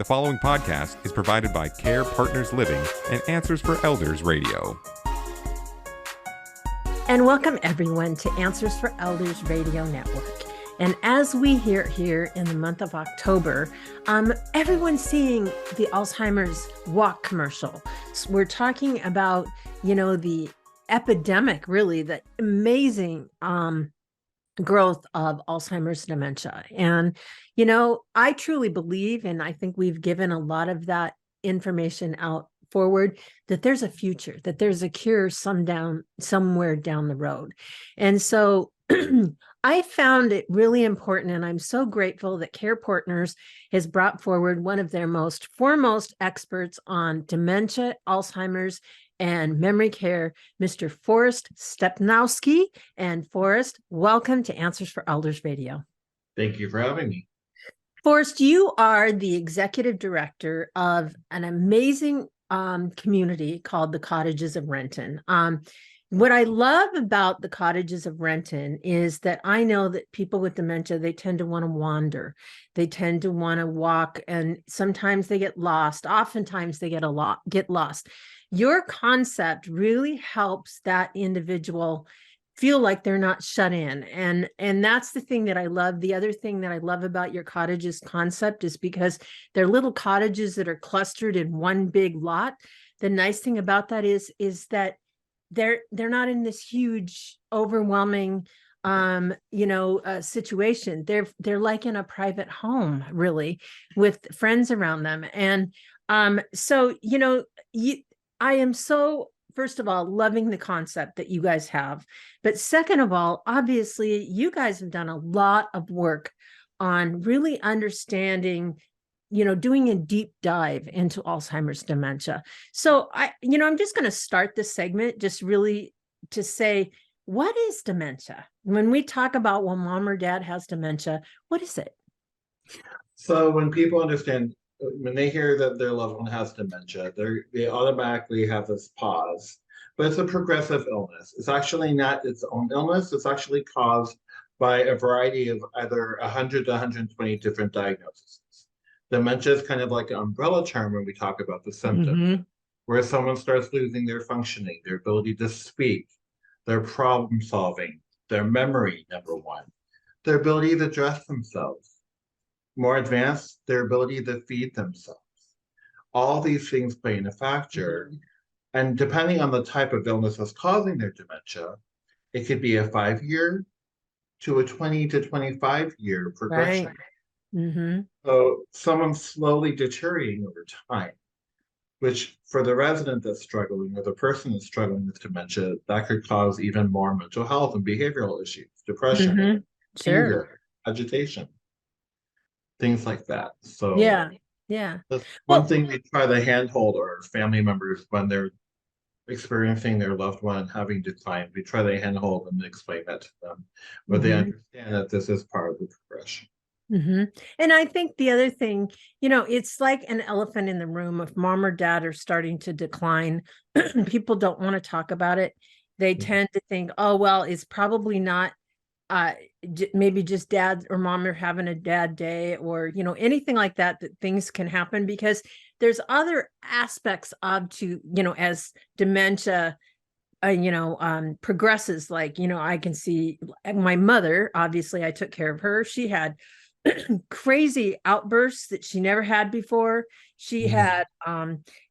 following podcast is provided by CarePartners Living and Answers for Elders Radio. And welcome everyone to Answers for Elders Radio Network. And as we hear here in the month of October, everyone's seeing the Alzheimer's walk commercial. So we're talking about, the epidemic, really, the amazing growth of Alzheimer's dementia. And, I truly believe, and I think we've given a lot of that information out forward, that there's a future, that there's a cure somewhere down the road. And so I found it really important, and I'm so grateful that CarePartners has brought forward one of their most foremost experts on dementia, Alzheimer's, and memory care, Mr. Forrest Stepnowski. And Forrest, welcome to Answers for Elders Radio. Thank you for having me. Forrest, you are the executive director of an amazing community called the Cottages of Renton. What I love about the Cottages of Renton is that I know that people with dementia, they tend to want to wander. They tend to want to walk, and sometimes they get lost. Oftentimes they get lost. Your concept really helps that individual feel like they're not shut in. And that's the thing that I love. The other thing that I love about your cottages concept is because they're little cottages that are clustered in one big lot. The nice thing about that is that they're not in this huge, overwhelming situation. They're like in a private home, really, with friends around them. And I am so, first of all, loving the concept that you guys have. But second of all, obviously, you guys have done a lot of work on really understanding, doing a deep dive into Alzheimer's dementia. So I'm just going to start this segment just really to say, what is dementia? When we talk about when mom or dad has dementia, what is it? So when people understand, when they hear that their loved one has dementia, they automatically have this pause. But it's a progressive illness. It's actually not its own illness. It's actually caused by a variety of either 100 to 120 different diagnoses. Dementia is kind of like an umbrella term when we talk about the symptom, where someone starts losing their functioning, their ability to speak, their problem solving, their memory, number one, their ability to dress themselves. More advanced, their ability to feed themselves. All these things play in a factor. And depending on the type of illness that's causing their dementia, it could be a 5-year to a 20 to 25-year progression. Right. So someone's slowly deteriorating over time, which for the resident that's struggling or the person that's struggling with dementia, that could cause even more mental health and behavioral issues, depression, anger, agitation. Things like that. So yeah. That's one thing we try to handhold our family members when they're experiencing their loved one having decline. We try to handhold and explain that to them, but they understand that this is part of the progression. And I think the other thing, it's like an elephant in the room. If mom or dad are starting to decline, people don't want to talk about it. They tend to think, oh, well, it's probably not maybe just dad or mom are having a dad day, or anything like that things can happen, because there's other aspects of as dementia progresses. Like I can see my mother, obviously I took care of her. She had crazy outbursts that she never had before. She had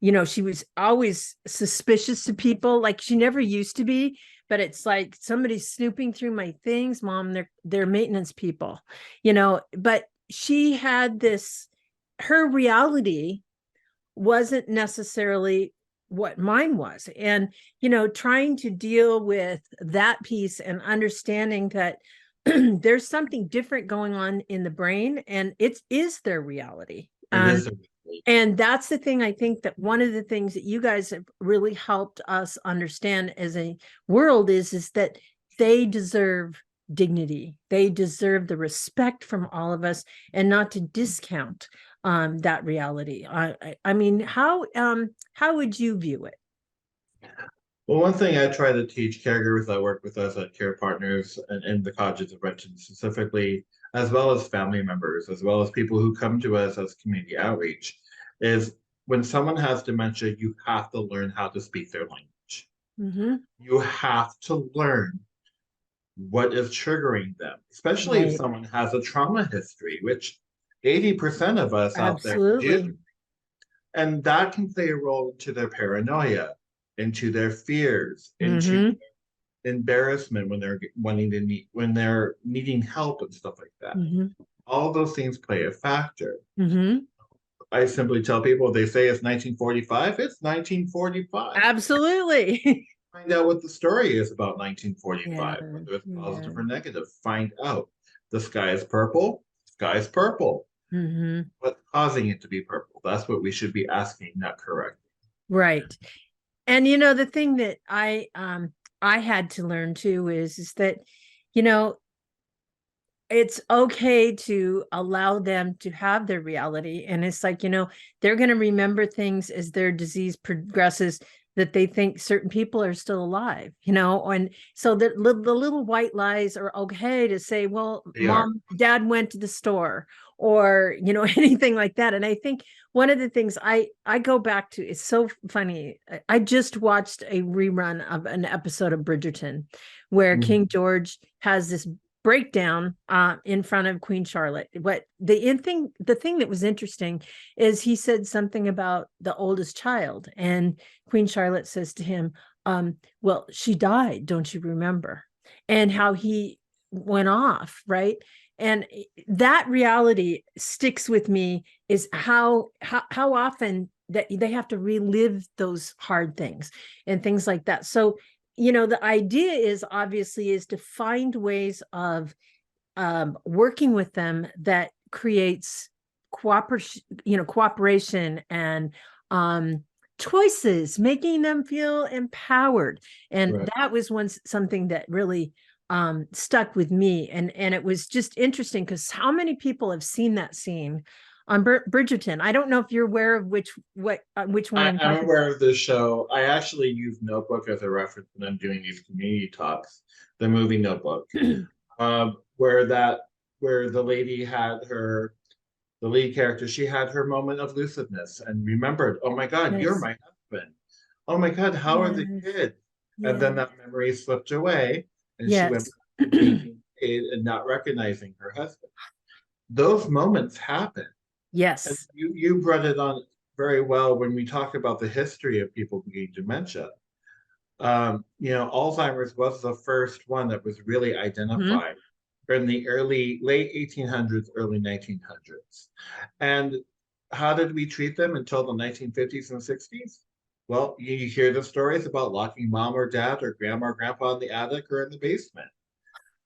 she was always suspicious to people, like she never used to be. But it's like somebody's snooping through my things, mom, they're maintenance people, but she had her reality wasn't necessarily what mine was. And, trying to deal with that piece and understanding that there's something different going on in the brain, and it is their reality. And that's the thing. I think that one of the things that you guys have really helped us understand as a world is that they deserve dignity. They deserve the respect from all of us, and not to discount that reality. I mean, how would you view it? Well, one thing I try to teach caregivers that work with us at CarePartners and in the Cottages of Renton specifically, as well as family members, as well as people who come to us as community outreach, is when someone has dementia, you have to learn how to speak their language. Mm-hmm. You have to learn what is triggering them, especially if Right. someone has a trauma history, which 80% of us out there Absolutely. do. And that can play a role into their paranoia, into their fears, into Mm-hmm. embarrassment when they're wanting to need when they're needing help and stuff like that. Mm-hmm. All those things play a factor. Mm-hmm. I simply tell people, they say it's 1945, it's 1945. Absolutely. Find out what the story is about Yeah. 1945, whether it's Yeah. positive or negative. Find out. The sky is purple, sky is purple. Mm-hmm. What's causing it to be purple? That's what we should be asking, not correcting. Right. And the thing that I had to learn too is that, you know, it's okay to allow them to have their reality. And it's like, they're going to remember things as their disease progresses, that they think certain people are still alive, and so the little white lies are okay to say, well, They are. dad went to the store, or, anything like that. And I think one of the things I go back to, it's so funny. I just watched a rerun of an episode of Bridgerton where King George has this breakdown in front of Queen Charlotte. What the thing that was interesting is he said something about the oldest child, and Queen Charlotte says to him, well, she died, don't you remember? And how he went off, right? And that reality sticks with me, is how often that they have to relive those hard things and things like that. So the idea is obviously is to find ways of working with them that creates cooperation and choices, making them feel empowered. And Right. that was something that really stuck with me. And it was just interesting because how many people have seen that scene on Bridgerton? I don't know if you're aware of which one I'm I'm aware of this show. I actually use Notebook as a reference when I'm doing these community talks. The movie Notebook, where the lady had the lead character, she had her moment of lucidness and remembered, oh my God, you're Yes. my husband. Oh my God, how are the Yes. kids? And Yeah. then that memory slipped away, and she went Yes. back to being paid and not recognizing her husband. Those moments happen. And Yes. you brought it on very well when we talk about the history of people getting dementia. Alzheimer's was the first one that was really identified in the late 1800s, early 1900s. And how did we treat them until the 1950s and 60s? Well, you hear the stories about locking mom or dad or grandma or grandpa in the attic or in the basement.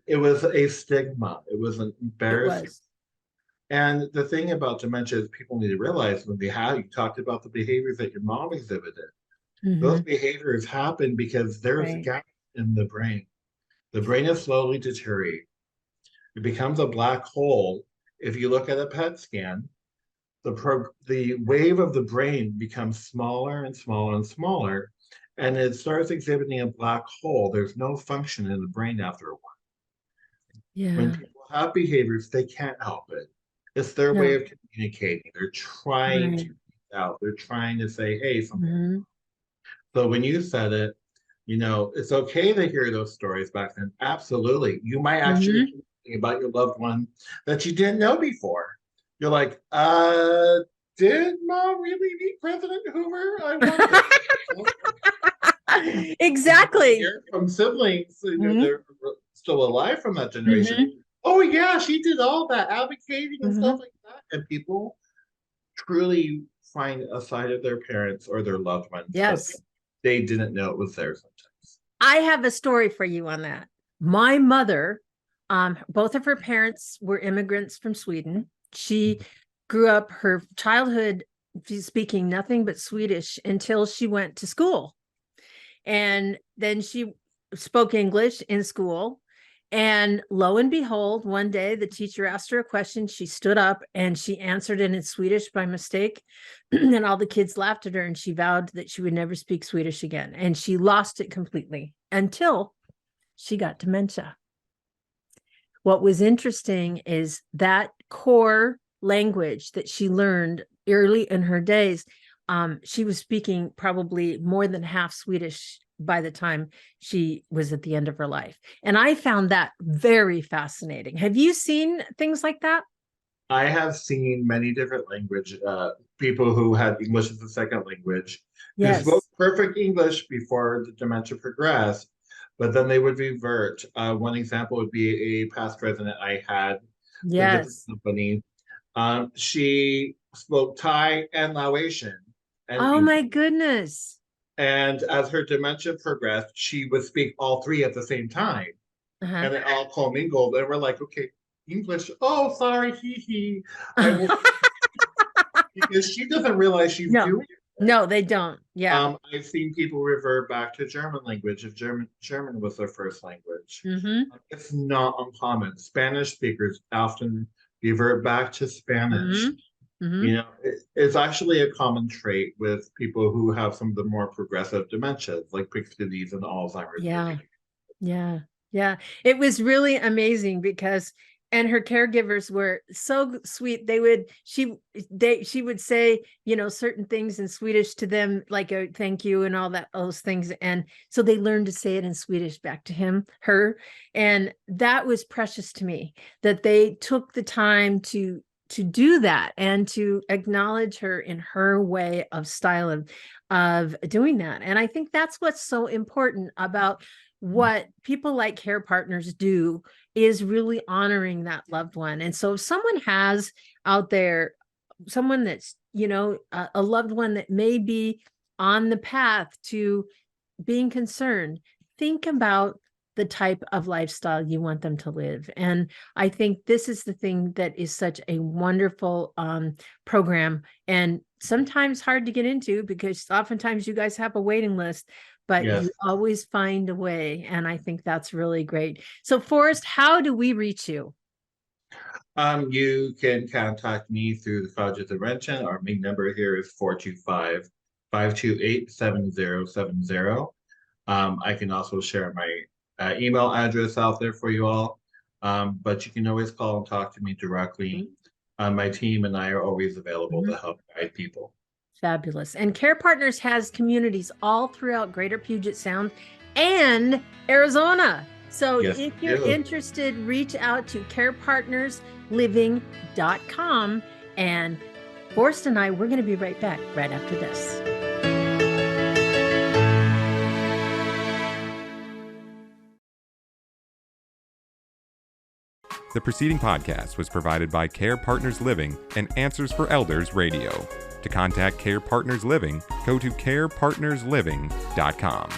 It was a stigma. It was an It embarrassing. was. And the thing about dementia is people need to realize when you talked about the behaviors that your mom exhibited. Those behaviors happen because there's Right. gaps in the brain. The brain is slowly deteriorating. It becomes a black hole. If you look at a PET scan, the wave of the brain becomes smaller and smaller and smaller, and it starts exhibiting a black hole. There's no function in the brain after a while. Yeah. When people have behaviors, they can't help it. It's their way of communicating. They're trying to reach out. They're trying to say, hey, something. So when you said it, it's okay to hear those stories back then. Absolutely. You might actually be thinking about your loved one that you didn't know before. You're like, did mom really meet President Hoover? I wonder. Exactly. Hear from siblings, they're still alive from that generation. Oh yeah, she did all that advocating and stuff like that. And people truly find a side of their parents or their loved ones that they didn't know it was there sometimes. I have a story for you on that. My mother, both of her parents were immigrants from Sweden. She grew up her childhood speaking nothing but Swedish until she went to school. And then she spoke English in school. And lo and behold, one day the teacher asked her a question. She stood up and she answered it in Swedish by mistake. And all the kids laughed at her, and she vowed that she would never speak Swedish again. And she lost it completely until she got dementia. What was interesting is that core language that she learned early in her days. She was speaking probably more than half Swedish by the time she was at the end of her life. And I found that very fascinating. Have you seen things like that? I have seen many different people who had English as a second language, who spoke Yes. perfect English before the dementia progressed, but then they would revert. One example would be a past resident I had with a different Yes. company. She spoke Thai and Laotian and Oh English. my goodness. And as her dementia progressed, she would speak all three at the same time. Uh-huh. And it all commingled. And we're like, okay, English. Oh, sorry, hee. I will, because she doesn't realize she's No, doing it. no, they don't. Yeah. I've seen people revert back to German language if German was their first language. Mm-hmm. It's not uncommon. Spanish speakers often revert back to Spanish. Mm-hmm. Mm-hmm. You know, it's actually a common trait with people who have some of the more progressive dementias, like Pick's disease and Alzheimer's Yeah. disease. Yeah. Yeah. It was really amazing because, and her caregivers were so sweet. She would say, certain things in Swedish to them, like a thank you and all those things. And so they learned to say it in Swedish back to her. And that was precious to me, that they took the time to do that and to acknowledge her in her way of style of doing that. And I think that's what's so important about what people like CarePartners do, is really honoring that loved one. And so if someone has out there someone that's, a loved one that may be on the path to being concerned, think about the type of lifestyle you want them to live. And I think this is the thing that is such a wonderful program, and sometimes hard to get into because oftentimes you guys have a waiting list, but Yes. you always find a way. And I think that's really great. So Forrest, how do we reach you? You can contact me through the Cottages of Renton. Our main number here is 425-528-7070. I can also share my email address out there for you all. But you can always call and talk to me directly. My team and I are always available to help guide people. Fabulous. And CarePartners has communities all throughout Greater Puget Sound and Arizona. So Yes, if you're interested, reach out to carepartnersliving.com. And Forrest and I, we're going to be right back right after this. The preceding podcast was provided by CarePartners Living and Answers for Elders Radio. To contact CarePartners Living, go to carepartnersliving.com.